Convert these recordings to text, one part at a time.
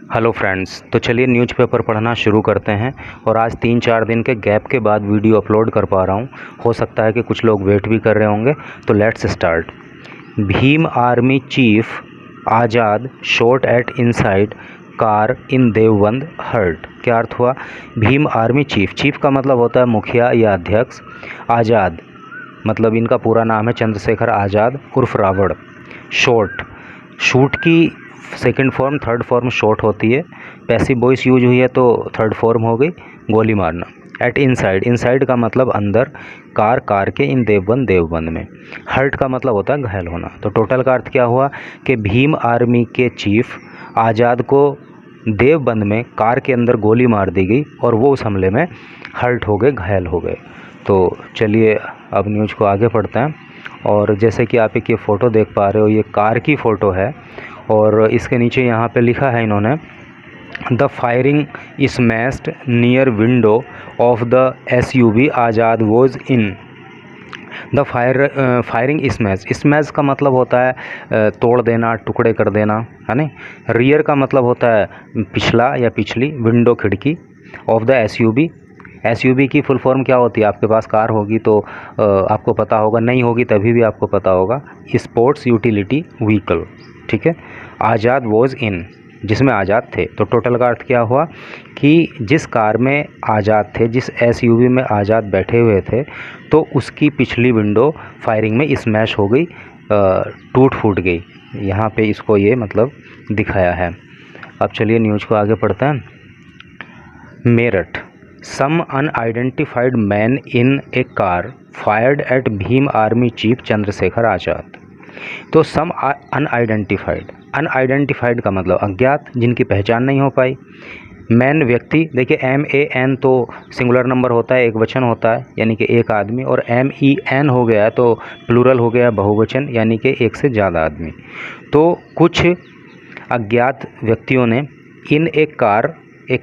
Hello friends, तो चलिए newspaper पढ़ना शुरू करते हैं। और आज 3-4 दिन के गैप के बाद वीडियो अपलोड कर पा रहा हूँ। हो सकता है कि कुछ लोग वेट भी कर रहे होंगे, तो let's start. Bhim army chief Azad shot at inside car in Deoband hurt. क्या अर्थ हुआ? भीम आर्मी चीफ, चीफ का मतलब होता है मुखिया या अध्यक्ष। आज़ाद मतलब इनका पूरा नाम है चंद्रशेखर आज़ाद उर्फ रावण। शॉट, शूट की second form third form shot होती है। पैसिव वॉइस यूज हुई है तो थर्ड फॉर्म हो गई गोली मारना। एट इनसाइड, इनसाइड का मतलब अंदर, कार कार के, इन देवबंद देवबंद में। हर्ट का मतलब होता है घायल होना। तो टोटल का अर्थ क्या हुआ कि भीम आर्मी के चीफ आज़ाद को देवबंद में कार के अंदर गोली मार दी गई और वो उस हमले में हर्ट हो गए, घायल हो गए। तो चलिए अब न्यूज़ को आगे पढ़ते हैं। और जैसे कि आप एक ये फ़ोटो देख पा रहे हो, ये कार की फ़ोटो है और इसके नीचे यहाँ पे लिखा है इन्होंने, the firing smashed near window of the SUV Azad was in. The firing smash का मतलब होता है तोड़ देना, टुकड़े कर देना, है ना। रियर का मतलब होता है पिछला या पिछली, विंडो खिड़की। ऑफ द एसयूवी, एसयूवी की फुल फॉर्म क्या होती है? आपके पास कार होगी तो आपको पता होगा, नहीं होगी तभी भी आपको पता होगा। स्पोर्ट्स यूटिलिटी व्हीकल, ठीक है। आज़ाद वॉज इन, जिसमें आज़ाद थे। तो टोटल का अर्थ क्या हुआ कि जिस कार में आज़ाद थे, जिस एसयूवी में आज़ाद बैठे हुए थे, तो उसकी पिछली विंडो फायरिंग में स्मैश हो गई, टूट फूट गई। यहाँ पे इसको ये मतलब दिखाया है। अब चलिए न्यूज़ को आगे पढ़ते हैं। Meerut, some unidentified man in a car fired at Bhim army chief Chandrashekhar Azad. तो सम अनआइडेंटिफाइड, अनआइडेंटिफाइड का मतलब अज्ञात, जिनकी पहचान नहीं हो पाई। मैन व्यक्ति, देखिए MAN तो सिंगुलर नंबर होता है, एक वचन होता है यानी कि एक आदमी, और MEN हो गया तो प्लूरल हो गया, बहुवचन यानी कि एक से ज़्यादा आदमी। तो कुछ अज्ञात व्यक्तियों ने इन एक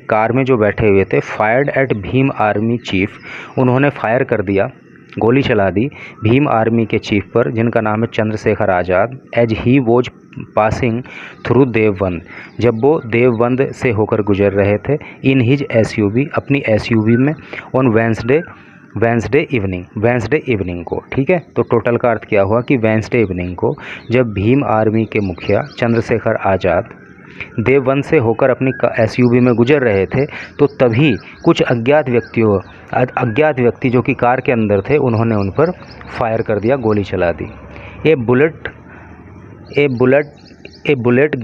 कार में जो बैठे हुए थे, fired at Bhim army chief, उन्होंने फायर कर दिया, गोली चला दी भीम आर्मी के चीफ पर, जिनका नाम है Chandrashekhar Azad. As he was passing through Deoband, जब वो देवबंद से होकर गुजर रहे थे। इन हिज एसयूवी, अपनी एसयूवी में। ऑन वेंसडे इवनिंग को, ठीक है। तो टोटल का अर्थ क्या हुआ कि वेंसडे इवनिंग को जब भीम आर्मी के मुखिया चंद्रशेखर आज़ाद देवबंद से होकर अपनी एसयूवी में गुजर रहे थे, तो तभी कुछ अज्ञात व्यक्ति जो कि कार के अंदर थे, उन्होंने उन पर फायर कर दिया, गोली चला दी। ए बुलेट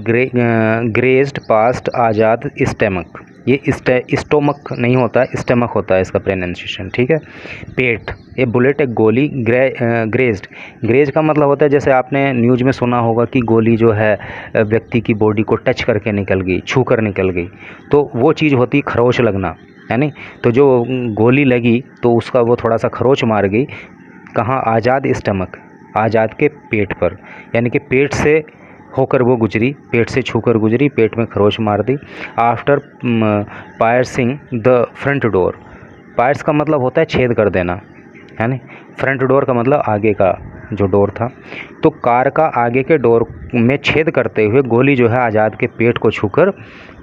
ग्रेज्ड पास्ट आज़ाद स्टमक। ये स्टोमक नहीं होता, स्टमक होता है इसका प्रोनाउंसिएशन, ठीक है। पेट, ए बुलेट, एक गोली, ग्रेज का मतलब होता है, जैसे आपने न्यूज़ में सुना होगा कि गोली जो है व्यक्ति की बॉडी को टच करके निकल गई, छू कर निकल गई, तो वो चीज़ होती खरोच लगना, है नहीं। तो जो गोली लगी तो उसका वो थोड़ा सा खरोच मार गई। कहाँ? आज़ाद स्टमक, आज़ाद के पेट पर, यानी कि पेट से होकर वो गुजरी, पेट से छूकर गुजरी, पेट में खरोच मार दी। After piercing the front door, pierce का मतलब होता है छेद कर देना, है ना। फ्रंट डोर का मतलब आगे का जो डोर था। तो कार का आगे के डोर में छेद करते हुए गोली जो है आज़ाद के पेट को छूकर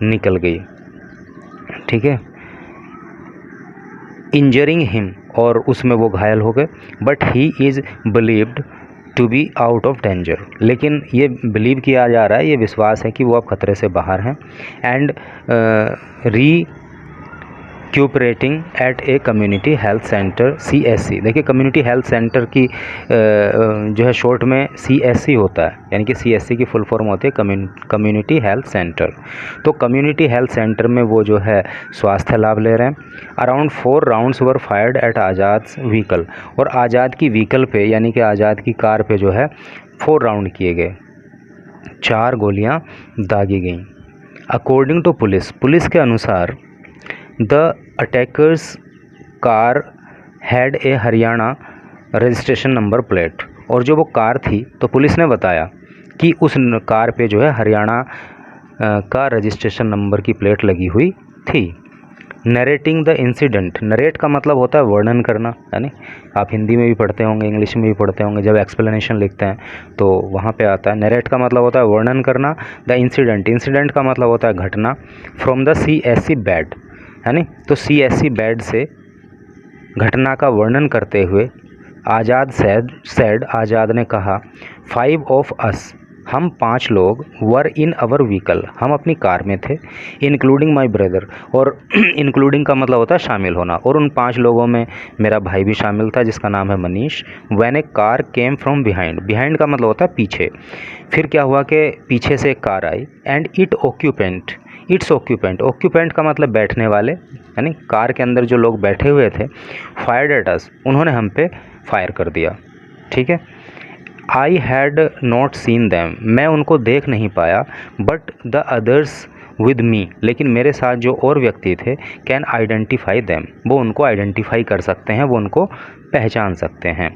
निकल गई, ठीक है। इंजरिंग हिम, और उसमें वो घायल हो गए। But he is believed to be out of danger, लेकिन ये बिलीव किया जा रहा है, ये विश्वास है कि वो अब खतरे से बाहर हैं। And recuperating at a community health centre CSC। देखिए कम्युनिटी हेल्थ सेंटर की जो है शॉर्ट में CSC होता है, यानी कि CSC की फुल फॉर्म होती है कम्युनिटी हेल्थ सेंटर। तो कम्युनिटी हेल्थ सेंटर में वो जो है स्वास्थ्य लाभ ले रहे हैं। अराउंड 4 राउंड्स वर फायर्ड एट आज़ाद व्हीकल, और आज़ाद की व्हीकल पे यानी कि आज़ाद की कार पे जो है 4 राउंड किए गए, 4 गोलियां दागी गईं। अकॉर्डिंग टू पुलिस के अनुसार the attackers car had a Haryana registration number plate, और जो वो कार थी तो पुलिस ने बताया कि उस कार पे जो है हरियाणा का रजिस्ट्रेशन नंबर की प्लेट लगी हुई थी। नरेटिंग द इंसिडेंट, नरेट का मतलब होता है वर्णन करना, यानी आप हिंदी में भी पढ़ते होंगे, इंग्लिश में भी पढ़ते होंगे, जब एक्सप्लेनेशन लिखते हैं तो वहाँ पे आता है। नरेट का मतलब होता है वर्णन करना। द इंसिडेंट, इंसिडेंट का मतलब होता है घटना। फ्रॉम द CSE बेड, यानी तो CSE बेड से घटना का वर्णन करते हुए आज़ाद सेड, आज़ाद ने कहा, 5 ऑफ अस, हम 5 लोग, वर इन अवर व्हीकल, हम अपनी कार में थे, इंक्लूडिंग माई ब्रदर, और इंक्लूडिंग का मतलब होता है शामिल होना, और उन 5 लोगों में मेरा भाई भी शामिल था जिसका नाम है Manish. When A car came from behind, behind का मतलब होता है पीछे। फिर क्या हुआ कि पीछे से एक car I, and it's occupant का मतलब बैठने वाले, यानी कार के अंदर जो लोग बैठे हुए थे, फायर्ड एट अस, उन्होंने हम पे फायर कर दिया। ठीक है। I had not seen them, मैं उनको देख नहीं पाया, but the others with me, लेकिन मेरे साथ जो और व्यक्ति थे, कैन आइडेंटिफाई दैम, वो उनको आइडेंटिफाई कर सकते हैं, वो उनको पहचान सकते हैं।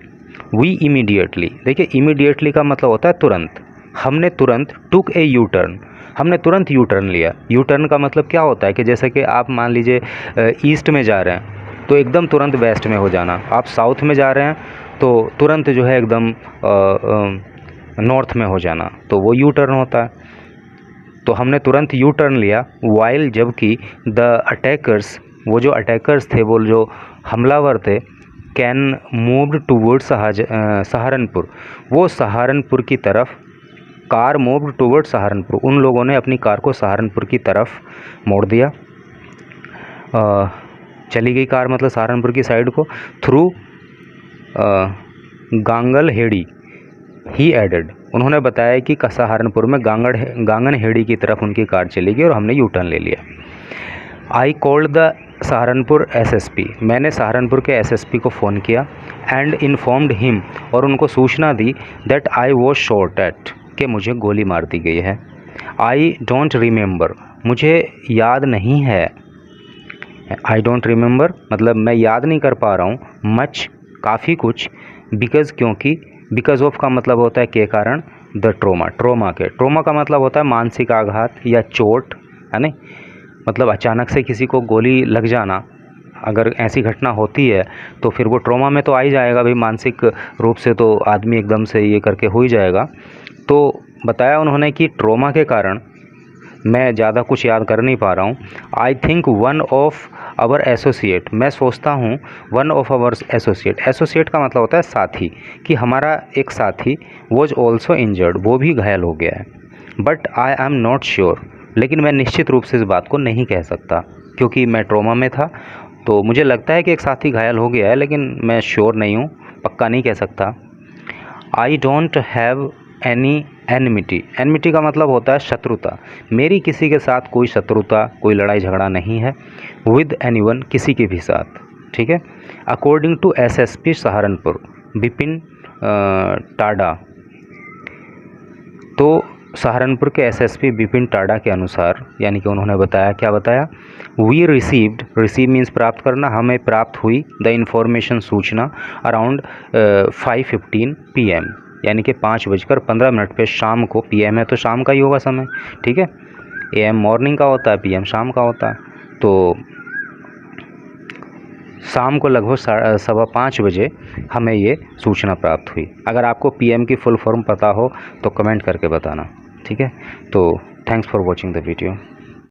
वी इमीडिएटली, देखिए इमीडिएटली का मतलब होता है तुरंत, हमने तुरंत, टुक ए यू टर्न, हमने तुरंत यू टर्न लिया। यू टर्न का मतलब क्या होता है कि जैसे कि आप मान लीजिए ईस्ट में जा रहे हैं तो एकदम तुरंत वेस्ट में हो जाना, आप साउथ में जा रहे हैं तो तुरंत जो है एकदम नॉर्थ में हो जाना, तो वो यू टर्न होता है। तो हमने तुरंत यू टर्न लिया, वाइल, जबकि द अटैकर्स, वो जो अटैकर्स थे, वो जो हमलावर थे, कैन मूव्ड टूवर्ड्स सहारनपुर, वो सहारनपुर की तरफ, कार मूव्ड टूवर्ड्स सहारनपुर, उन लोगों ने अपनी कार को सहारनपुर की तरफ मोड़ दिया, चली गई कार मतलब सहारनपुर की साइड को, थ्रू गांगलहेड़ी, ही एडेड, उन्होंने बताया कि सहारनपुर में गांगनहेड़ी की तरफ उनकी कार चली गई और हमने यू टर्न ले लिया। I called the Saharanpur SSP, मैंने सहारनपुर के SSP को फ़ोन किया, एंड इन्फॉर्म्ड हिम, और उनको सूचना दी, that I was shot at, कि मुझे गोली मार दी गई है। आई डोंट रिमेंबर, मुझे याद नहीं है, आई डोंट रिमेंबर मतलब मैं याद नहीं कर पा रहा हूँ, मच, काफ़ी कुछ, बिकॉज़, क्योंकि, बिकॉज़ ऑफ का मतलब होता है के कारण, द ट्रोमा, ट्रोमा का मतलब होता है मानसिक आघात या चोट, है नहीं, मतलब अचानक से किसी को गोली लग जाना, अगर ऐसी घटना होती है तो फिर वो ट्रोमा में तो आ ही जाएगा भाई, मानसिक रूप से तो आदमी एकदम से ये करके हो ही जाएगा। तो बताया उन्होंने कि ट्रोमा के कारण मैं ज़्यादा कुछ याद कर नहीं पा रहा हूँ। I think one of our associate, मैं सोचता हूँ वन ऑफ आवर एसोसिएट का मतलब होता है साथी, कि हमारा एक साथी वॉज ऑल्सो इंजर्ड, वो भी घायल हो गया है। But I am not sure, लेकिन मैं निश्चित रूप से इस बात को नहीं कह सकता क्योंकि मैं ट्रोमा में था, तो मुझे लगता है कि एक साथी घायल हो गया है, लेकिन मैं श्योर नहीं हूँ, पक्का नहीं कह सकता। I don't have any enmity का मतलब होता है शत्रुता, मेरी किसी के साथ कोई शत्रुता, कोई लड़ाई झगड़ा नहीं है, विद एनीवन, किसी के भी साथ। ठीक है। According to SSP Saharanpur Bipin Tada, तो सहारनपुर के SSP बिपिन टाडा के अनुसार, यानी कि उन्होंने बताया, क्या बताया, वी रिसीव मीन्स प्राप्त करना, हमें प्राप्त हुई, द इंफॉर्मेशन, सूचना, अराउंड 5:15 PM, यानी कि 5:15 पे शाम को, PM है तो शाम का ही होगा समय, ठीक है, AM मॉर्निंग का होता है, PM शाम का होता है, तो शाम को लगभग 5:15 बजे हमें ये सूचना प्राप्त हुई। अगर आपको PM की फुल फॉर्म पता हो तो कमेंट करके बताना, ठीक है। तो thanks for watching the video.